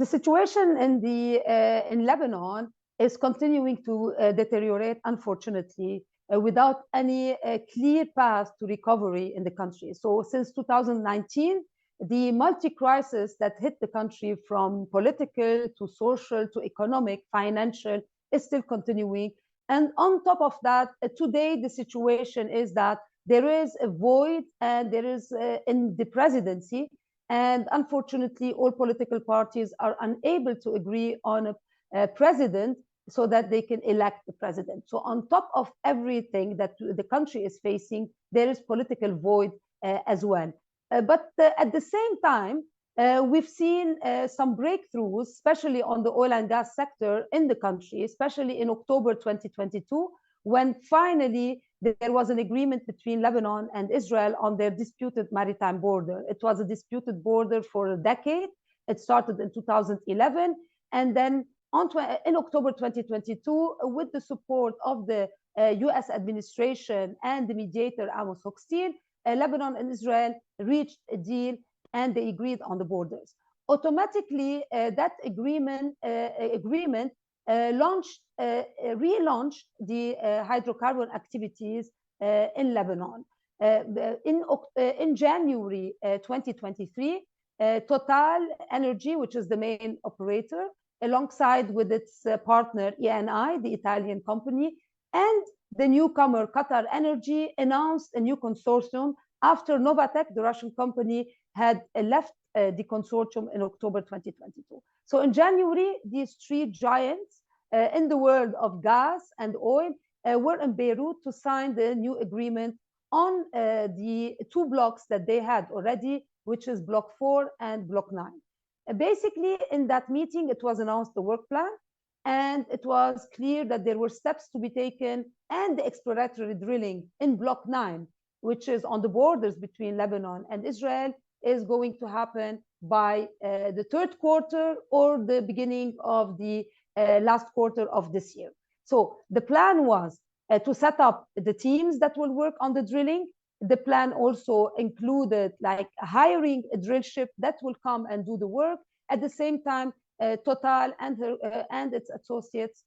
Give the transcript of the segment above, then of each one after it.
situation in Lebanon is continuing to deteriorate, unfortunately, without any clear path to recovery in the country. So since 2019, the multi-crisis that hit the country from political to social to economic, financial, is still continuing. And on top of that, today the situation is that there is a void and there is in the presidency, and unfortunately all political parties are unable to agree on a president so that they can elect the president. So on top of everything that the country is facing, there is political void as well. But at the same time, we've seen some breakthroughs, especially on the oil and gas sector in the country, especially in October 2022, when finally there was an agreement between Lebanon and Israel on their disputed maritime border. It was a disputed border for a decade. It started in 2011, and then in October 2022, with the support of the US administration and the mediator Amos Hochstein, Lebanon and Israel reached a deal and they agreed on the borders. Automatically, that agreement relaunched the hydrocarbon activities in Lebanon. In January 2023, Total Energy, which is the main operator, alongside with its partner ENI, the Italian company, and the newcomer Qatar Energy, announced a new consortium after Novatek, the Russian company, had left the consortium in October 2022. So in January, these three giants in the world of gas and oil were in Beirut to sign the new agreement on the two blocks that they had already, which is Block 4 and Block 9. Basically, in that meeting, it was announced the work plan, and it was clear that there were steps to be taken, and the exploratory drilling in Block 9, which is on the borders between Lebanon and Israel, is going to happen by the third quarter or the beginning of the last quarter of this year. So the plan was to set up the teams that will work on the drilling. The plan also included like hiring a drill ship that will come and do the work. At the same time, Total and its associates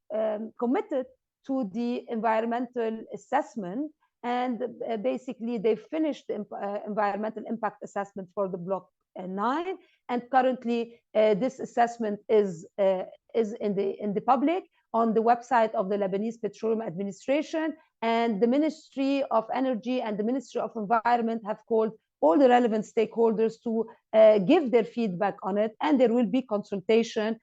committed to the environmental assessment, and basically they finished the environmental impact assessment for the Block 9, and currently this assessment is in the public on the website of the Lebanese Petroleum Administration, and the Ministry of Energy and the Ministry of Environment have called all the relevant stakeholders to give their feedback on it, and there will be consultation,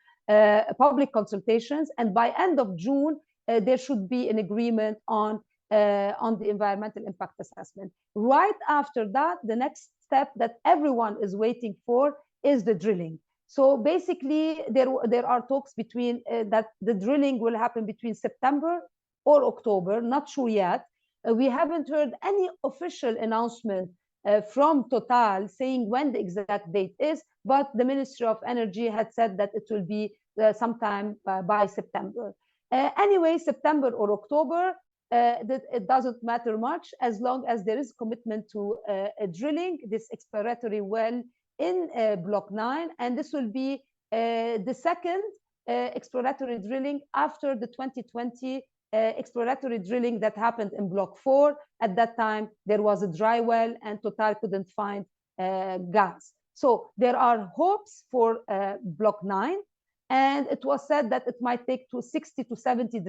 public consultations, and by end of June there should be an agreement on the environmental impact assessment. Right after that, the next step that everyone is waiting for is the drilling. So basically, there are talks between that the drilling will happen between September or October, not sure yet. We haven't heard any official announcement from Total saying when the exact date is, but the Ministry of Energy had said that it will be sometime by September. Anyway, September or October, it doesn't matter much as long as there is commitment to drilling this exploratory well in Block 9, and this will be the second exploratory drilling after the 2020 exploratory drilling that happened in Block 4. At that time, there was a dry well and Total couldn't find gas. So there are hopes for Block 9, and it was said that it might take 60 to 70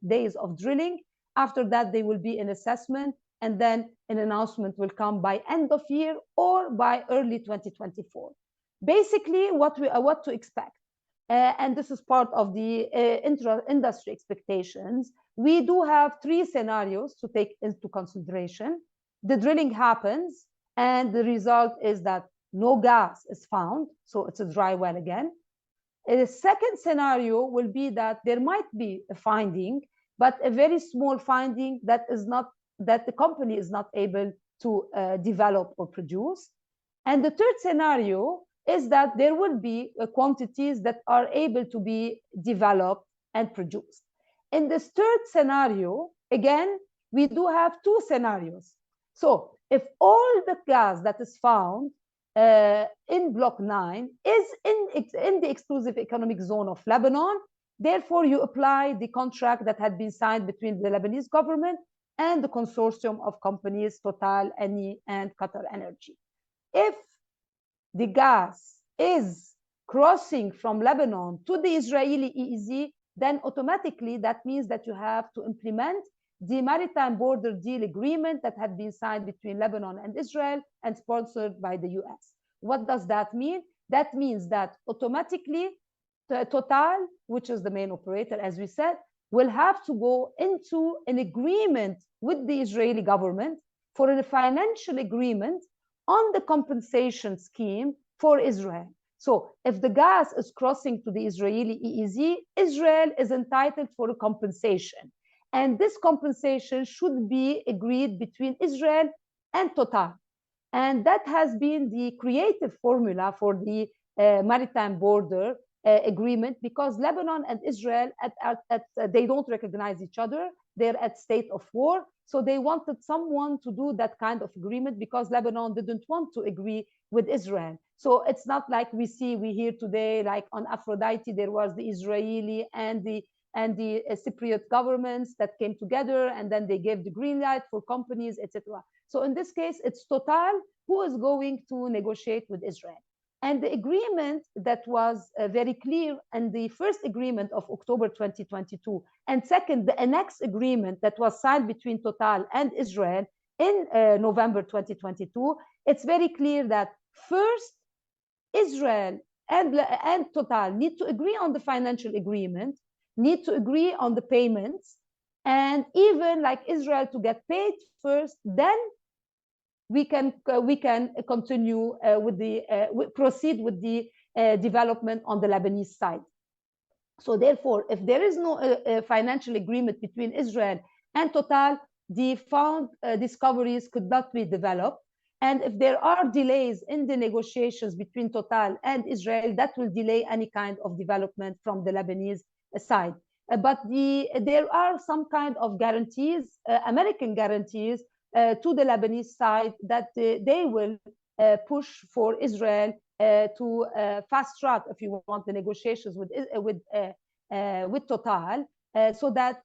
days of drilling. After that, there will be an assessment, and then an announcement will come by end of year or by early 2024. Basically, what to expect, and this is part of the industry expectations. We do have three scenarios to take into consideration. The drilling happens, and the result is that no gas is found, so it's a dry well again. The second scenario will be that there might be a finding, but a very small finding that the company is not able to develop or produce. And the third scenario is that there will be quantities that are able to be developed and produced. In this third scenario, again, we do have two scenarios. So if all the gas that is found in Block 9 is in the exclusive economic zone of Lebanon. Therefore, you apply the contract that had been signed between the Lebanese government and the consortium of companies Total, Eni, and Qatar Energy. If the gas is crossing from Lebanon to the Israeli EEZ, then automatically that means that you have to implement the maritime border deal agreement that had been signed between Lebanon and Israel and sponsored by the US. What does that mean? That means that automatically Total, which is the main operator, as we said, will have to go into an agreement with the Israeli government for a financial agreement on the compensation scheme for Israel. So if the gas is crossing to the Israeli EEZ, Israel is entitled for a compensation. And this compensation should be agreed between Israel and Total. And that has been the creative formula for the maritime border agreement, because Lebanon and Israel, they don't recognize each other. They're at state of war. So they wanted someone to do that kind of agreement because Lebanon didn't want to agree with Israel. So it's not like we hear today, like on Aphrodite, there was the Israeli and the Cypriot governments that came together, and then they gave the green light for companies, etc. So in this case, it's Total who is going to negotiate with Israel. And the agreement that was very clear, and the first agreement of October 2022, and second, the annex agreement that was signed between Total and Israel in November 2022, it's very clear that first, Israel and Total need to agree on the financial agreement, need to agree on the payments, and even like Israel to get paid first, then we can continue with the proceed with the development on the Lebanese side. So therefore, if there is no financial agreement between Israel and Total, the found discoveries could not be developed. And if there are delays in the negotiations between Total and Israel, that will delay any kind of development from the Lebanese side. But there are some kind of guarantees, American guarantees, to the Lebanese side that they will push for Israel to fast track, if you want, the negotiations with Total, so that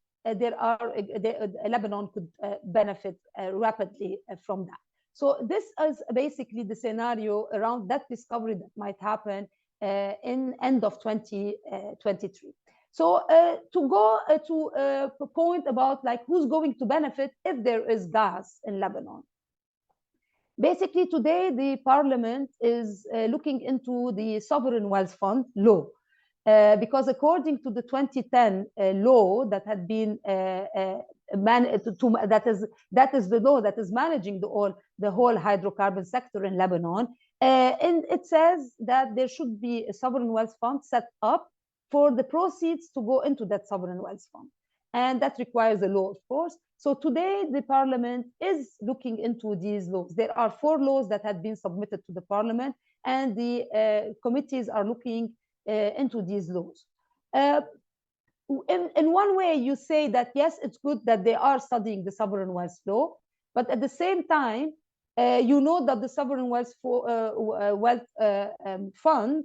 Lebanon could benefit rapidly from that. So this is basically the scenario around that discovery that might happen in end of 2023. So to go to a point about like who's going to benefit if there is gas in Lebanon. Basically today the parliament is looking into the sovereign wealth fund law, because according to the 2010 law that had been that is the law that is managing the whole hydrocarbon sector in Lebanon, and it says that there should be a sovereign wealth fund set up for the proceeds to go into that sovereign wealth fund. And that requires a law, of course. So today, the parliament is looking into these laws. There are 4 laws that had been submitted to the parliament, and the committees are looking into these laws. In one way, you say that, yes, it's good that they are studying the sovereign wealth law, but at the same time, you know that the sovereign wealth fund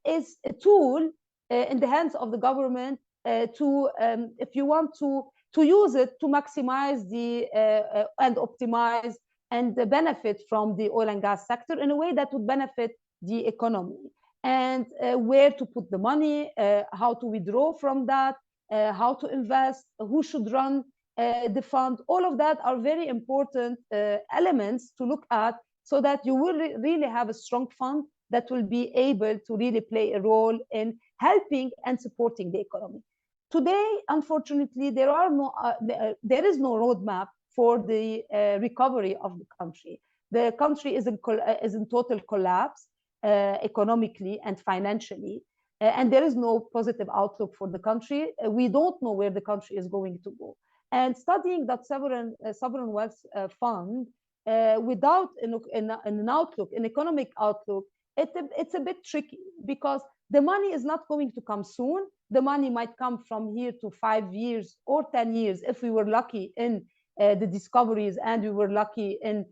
is a tool in the hands of the government to, if you want to use it to maximize the and optimize and benefit from the oil and gas sector in a way that would benefit the economy, and where to put the money, how to withdraw from that, how to invest, who should run the fund. All of that are very important elements to look at, so that you will really have a strong fund that will be able to really play a role in helping and supporting the economy. Today, unfortunately, there is no roadmap for the recovery of the country. The country is in total collapse economically and financially, and there is no positive outlook for the country. We don't know where the country is going to go. And studying that sovereign wealth fund without an outlook, an economic outlook, it's a bit tricky, because the money is not going to come soon. The money might come from here to 5 years or 10 years if we were lucky in the discoveries and we were lucky in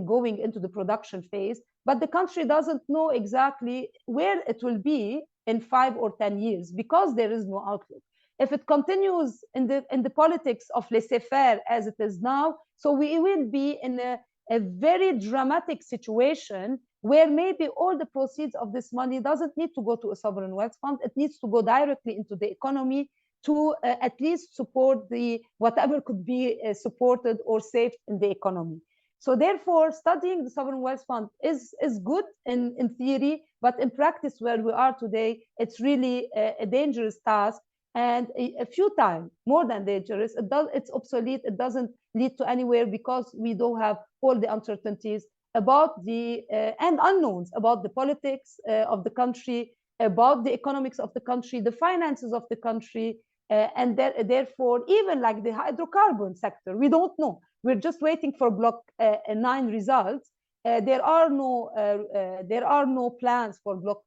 going into the production phase. but the country doesn't know exactly where it will be in 5 or 10 years because there is no outlook. If it continues in the politics of laissez-faire as it is now, so we will be in a very dramatic situation where maybe all the proceeds of this money doesn't need to go to a sovereign wealth fund. It needs to go directly into the economy to at least support the whatever could be supported or saved in the economy. So therefore, studying the sovereign wealth fund is good in theory, but in practice, where we are today, it's really a dangerous task and a futile, more than dangerous. It's obsolete. It doesn't lead to anywhere because we don't have all the uncertainties about the and unknowns about the politics of the country, about the economics of the country, the finances of the country, and therefore, even like the hydrocarbon sector, we don't know. We're just waiting for Block 9 results. There are no plans for Block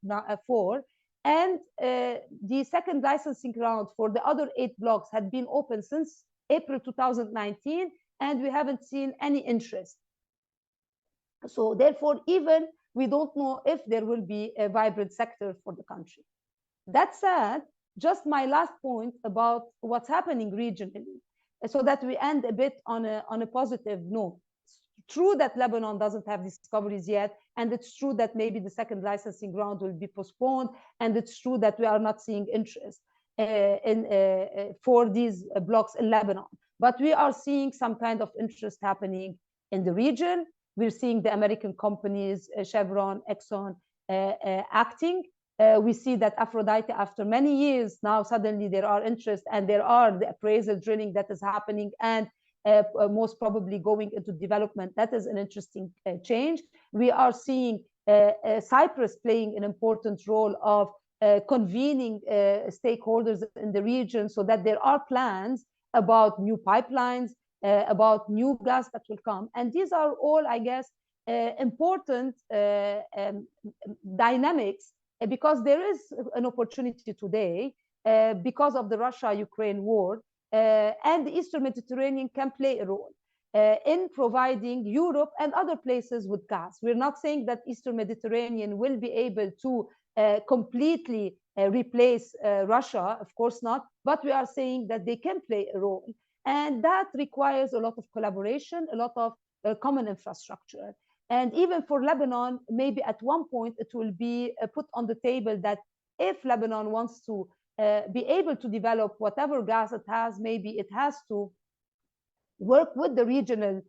4, and the second licensing round for the other 8 blocks had been open since April 2019, and we haven't seen any interest. So therefore, even we don't know if there will be a vibrant sector for the country. That said, just my last point about what's happening regionally, so that we end a bit on a positive note. It's true that Lebanon doesn't have discoveries yet, and it's true that maybe the second licensing round will be postponed, and it's true that we are not seeing interest for these blocks in Lebanon. But we are seeing some kind of interest happening in the region. We're seeing the American companies, Chevron, Exxon, acting. We see that Aphrodite, after many years, now suddenly there are interest, and there are the appraisal drilling that is happening, and most probably going into development. That is an interesting change. We are seeing Cyprus playing an important role of convening stakeholders in the region, so that there are plans about new pipelines, about new gas that will come. And these are all, I guess, important dynamics, because there is an opportunity today because of the Russia-Ukraine war, and the Eastern Mediterranean can play a role in providing Europe and other places with gas. We're not saying that Eastern Mediterranean will be able to completely replace Russia, of course not, but we are saying that they can play a role. And that requires a lot of collaboration, a lot of common infrastructure. And even for Lebanon, maybe at one point it will be put on the table that if Lebanon wants to be able to develop whatever gas it has, maybe it has to work with the regional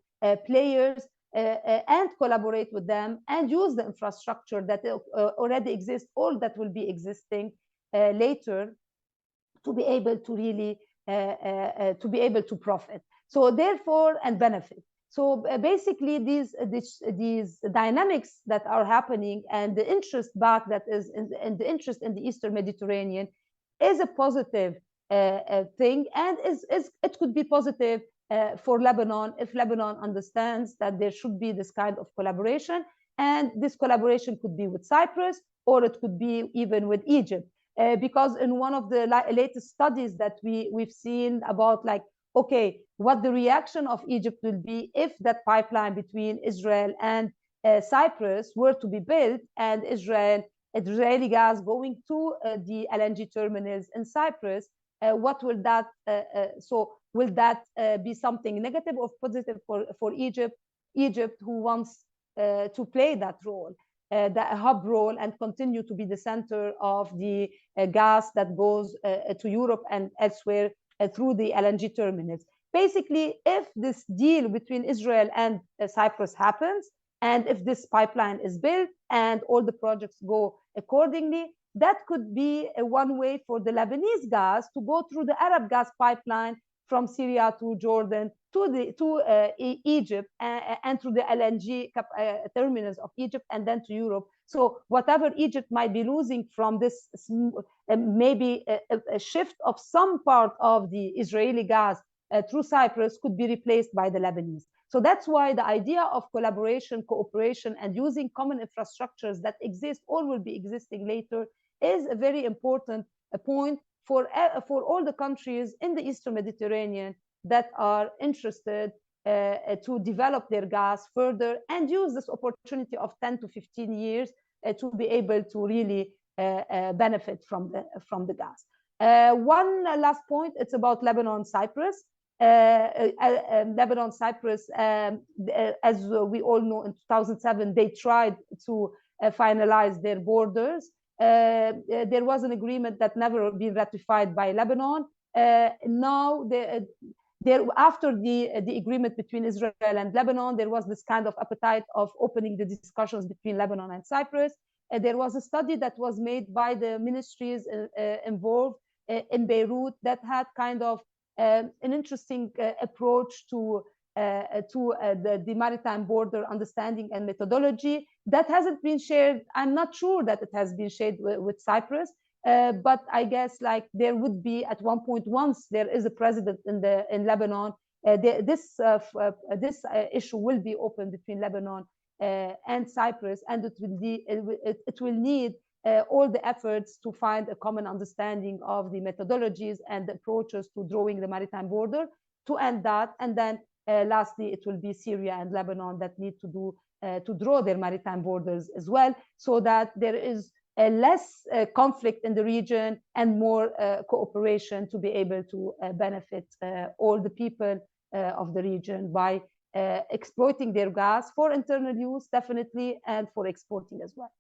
players and collaborate with them and use the infrastructure that already exists, all that will be existing later, to be able to really to be able to profit. So therefore, and benefit. So basically, these dynamics that are happening and the interest back that is and the interest in the Eastern Mediterranean is a positive thing, and it could be positive for Lebanon if Lebanon understands that there should be this kind of collaboration, and this collaboration could be with Cyprus, or it could be even with Egypt. Because in one of the latest studies that we've seen about, like, okay, what the reaction of Egypt will be if that pipeline between Israel and Cyprus were to be built, and Israeli gas going to the LNG terminals in Cyprus, what will that, so will that be something negative or positive for Egypt? Egypt, who wants to play that role, the hub role, and continue to be the center of the gas that goes to Europe and elsewhere through the LNG terminals. Basically, if this deal between Israel and Cyprus happens, and if this pipeline is built and all the projects go accordingly, that could be one way for the Lebanese gas to go through the Arab gas pipeline from Syria to Jordan to Egypt, and through the LNG terminals of Egypt, and then to Europe. So whatever Egypt might be losing from this, maybe a shift of some part of the Israeli gas through Cyprus could be replaced by the Lebanese. So that's why the idea of collaboration, cooperation, and using common infrastructures that exist or will be existing later is a very important point for all the countries in the Eastern Mediterranean that are interested to develop their gas further and use this opportunity of 10 to 15 years to be able to really benefit from the gas. One last point, it's about Lebanon, Cyprus. Lebanon, Cyprus, as we all know, in 2007, they tried to finalize their borders. There was an agreement that never been ratified by Lebanon. Now, after the agreement between Israel and Lebanon, there was this kind of appetite of opening the discussions between Lebanon and Cyprus. There was a study that was made by the ministries involved in Beirut that had kind of an interesting approach to the maritime border understanding and methodology that hasn't been shared. I'm not sure that it has been shared with Cyprus, but I guess like there would be at one point, once there is a president in Lebanon, this issue will be open between Lebanon and Cyprus, and it will need all the efforts to find a common understanding of the methodologies and the approaches to drawing the maritime border to end that. And then lastly, it will be Syria and Lebanon that need to draw their maritime borders as well, so that there is less conflict in the region and more cooperation to be able to benefit all the people of the region by exploiting their gas for internal use, definitely, and for exporting as well.